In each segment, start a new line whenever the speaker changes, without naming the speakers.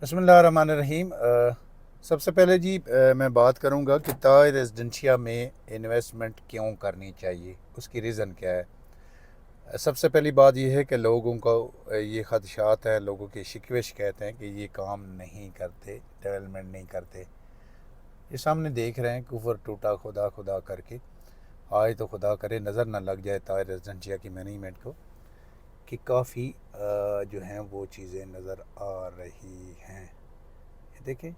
बिस्मिल्लाहिर्रहमानिर्रहीम। सबसे पहले जी मैं बात करूंगा कि ताज रेजिडेंशिया में इन्वेस्टमेंट क्यों करनी चाहिए, उसकी रीज़न क्या है। सबसे पहली बात यह है कि लोगों को ये ख़दशात हैं, लोगों की शिकवे शिकायत हैं कि ये काम नहीं करते, डेवलपमेंट नहीं करते। ये सामने देख रहे हैं, कुफर टूटा खुदा खुदा करके। आज तो खुदा करे नज़र ना लग जाए ताज रेजिडेंशिया की मैनेजमेंट को कि काफ़ी जो हैं वो चीज़ें नज़र आ रही हैं। ये देखें,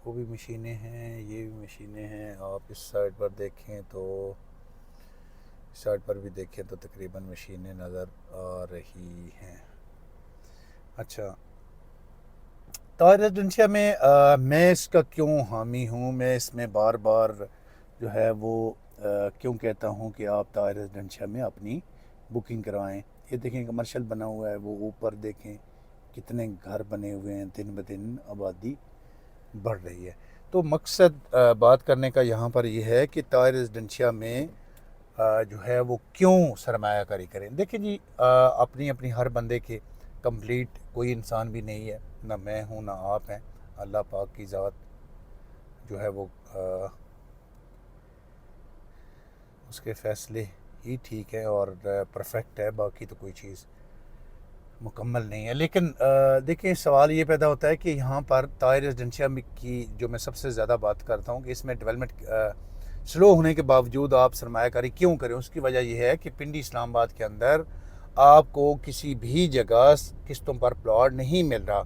वो भी मशीनें हैं, ये भी मशीनें हैं। आप इस साइड पर देखें तो, इस साइड पर भी देखें तो तकरीबन मशीनें नज़र आ रही हैं। अच्छा, ताज रेजिडेंशिया में मैं इसका क्यों हामी हूँ, मैं इसमें बार बार जो है वो क्यों कहता हूँ कि आप ताज रेजिडेंशिया में अपनी बुकिंग करवाएं। ये देखें, कमर्शियल बना हुआ है, वो ऊपर देखें कितने घर बने हुए हैं, दिन ब दिन आबादी बढ़ रही है। तो मकसद बात करने का यहाँ पर यह है कि ताज रेजिडेंशिया में जो है वो क्यों सरमायाकारी करें। देखिए जी, अपनी अपनी हर बंदे के कंप्लीट कोई इंसान भी नहीं है, ना मैं हूँ ना आप हैं। अल्लाह पाक की ज़ात जो है वो उसके फ़ैसले ही ठीक है और परफेक्ट है, बाकी तो कोई चीज़ मुकम्मल नहीं है। लेकिन देखिए, सवाल ये पैदा होता है कि यहाँ पर ताज रेजिडेंशिया की जो मैं सबसे ज़्यादा बात करता हूँ कि इसमें डेवलपमेंट स्लो होने के बावजूद आप सरमायाकारी क्यों करें। उसकी वजह यह है कि पिंडी इस्लामाबाद के अंदर आपको किसी भी जगह किस्तों पर प्लॉट नहीं मिल रहा।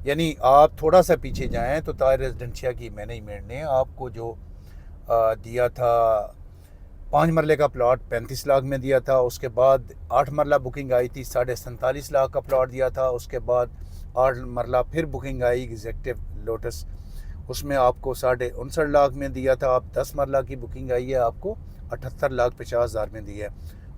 यानी आप थोड़ा सा पीछे जाएं तो ताज रेजिडेंशिया की मैनेजमेंट ने आपको जो दिया था, 5 मरले का प्लॉट 35 लाख में दिया था। उसके बाद 8 मरला बुकिंग आई थी, 47.5 लाख का प्लॉट दिया था। उसके बाद 8 मरला फिर बुकिंग आई एग्जेक्टिव लोटस, उसमें आपको 59.5 लाख में दिया था। अब 10 मरला की बुकिंग आई है, आपको 78,50,000 में दी है।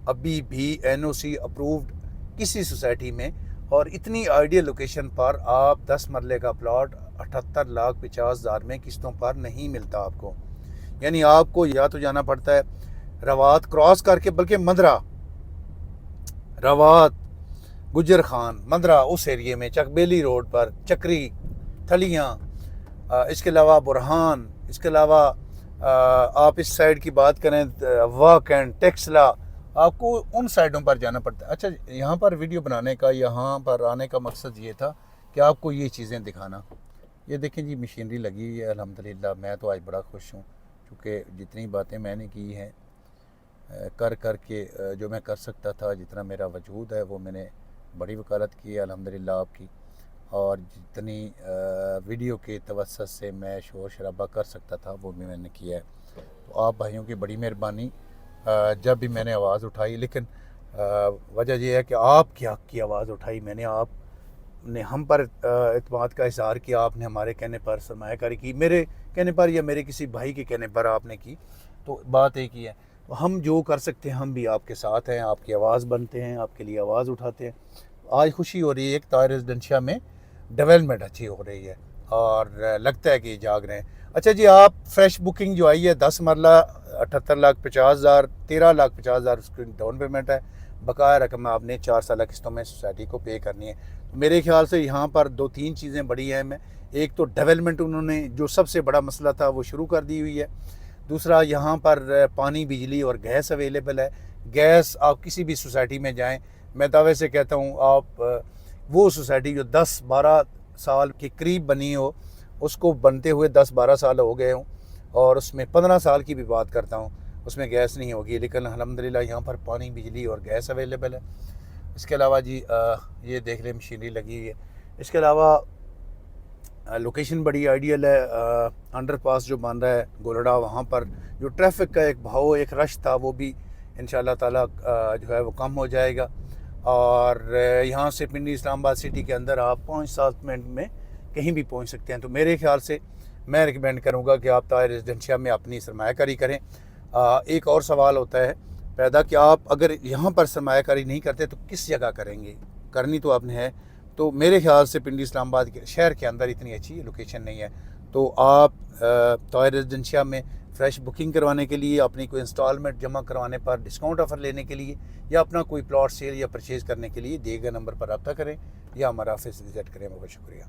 अभी भी NOC अप्रूव्ड किसी सोसाइटी में और इतनी आइडियल लोकेशन पर आप 10 मरले का प्लॉट 78,50,000 में किस्तों पर नहीं मिलता आपको। यानी आपको या तो जाना पड़ता है रवात क्रॉस करके, बल्कि मदरा, रवात, गुजर खान, मदरा, उस एरिए में चकबेली रोड पर, चक्री, थलियाँ, इसके अलावा बुरहान, इसके अलावा आप इस साइड की बात करें वाक एंड टेक्सला, आपको उन साइडों पर जाना पड़ता है। अच्छा, यहाँ पर वीडियो बनाने का, यहाँ पर आने का मकसद ये था कि आपको ये चीज़ें दिखाना। ये देखें जी, मशीनरी लगी हुई है अल्हम्दुलिल्लाह। मैं तो आज बड़ा खुश हूँ क्योंकि जितनी बातें मैंने की हैं कर कर के जो मैं कर सकता था, जितना मेरा वजूद है वो मैंने बड़ी वकालत की है अल्हम्दुलिल्लाह आपकी। और जितनी वीडियो के तवस्सुत से मैं शोर शराबा कर सकता था वो भी मैंने किया है। तो आप भाइयों की बड़ी मेहरबानी जब भी मैंने आवाज़ उठाई। लेकिन वजह यह है कि आपकी हक़ की आवाज़ उठाई मैंने, आपने हम पर एतमाद का इज़हार किया, आपने हमारे कहने पर सरमायाकारी की, मेरे कहने पर या मेरे किसी भाई के कहने पर आपने की। तो बात एक ही है, तो हम जो कर सकते हैं हम भी आपके साथ हैं, आपकी आवाज़ बनते हैं, आपके लिए आवाज़ उठाते हैं। आज खुशी हो रही है, एक ताज रेजिडेंशिया में डेवलपमेंट अच्छी हो रही है और लगता है कि जाग रहे हैं। अच्छा जी, आप फ्रेश बुकिंग जो आई है 10 मरला 78,50,000, 13,50,000 उसकी डाउन पेमेंट है। बकाया रकम आपने 4 साल किस्तों में सोसाइटी को पे करनी है। तो मेरे ख्याल से यहाँ पर 2-3 चीज़ें बड़ी अहम हैं। एक तो डेवलपमेंट उन्होंने जो सबसे बड़ा मसला था वो शुरू कर दी हुई है। दूसरा, यहाँ पर पानी, बिजली और गैस अवेलेबल है। गैस आप किसी भी सोसाइटी में जाएं, मैं दावे से कहता हूँ आप वो सोसाइटी जो 10-12 साल के करीब बनी हो, उसको बनते हुए 10-12 साल हो गए हों, और उसमें 15 साल की भी बात करता हूँ, उसमें गैस नहीं होगी। लेकिन अल्हम्दुलिल्लाह यहाँ पर पानी, बिजली और गैस अवेलेबल है। इसके अलावा जी ये देख लें, मशीनरी लगी हुई है। इसके अलावा लोकेशन बड़ी आइडियल है। अंडरपास जो बन रहा है गोलड़ा, वहाँ पर जो ट्रैफिक का एक भाव, एक रश था, वो भी इंशाल्लाह ताला जो है वो कम हो जाएगा। और यहाँ से पिंडी इस्लामाबाद सिटी के अंदर आप 5-7 मिनट में कहीं भी पहुँच सकते हैं। तो मेरे ख्याल से मैं रिकमेंड करूँगा कि आप ताज रेजिडेंशिया में अपनी सरमायाकारी करें। एक और सवाल होता है पैदा कि आप अगर यहाँ पर सरमायाकारी नहीं करते तो किस जगह करेंगे, करनी तो आपने है। तो मेरे ख्याल से पिंडी इस्लामाबाद के शहर के अंदर इतनी अच्छी लोकेशन नहीं है। तो आप ताज रेजिडेंशिया में फ्रेश बुकिंग करवाने के लिए, अपनी कोई इंस्टॉलमेंट जमा करवाने पर डिस्काउंट ऑफ़र लेने के लिए, या अपना कोई प्लॉट सेल या परचेज़ करने के लिए दिए गए नंबर पर रब्ता करें या हमारा ऑफिस विज़िट करें। बहुत शुक्रिया।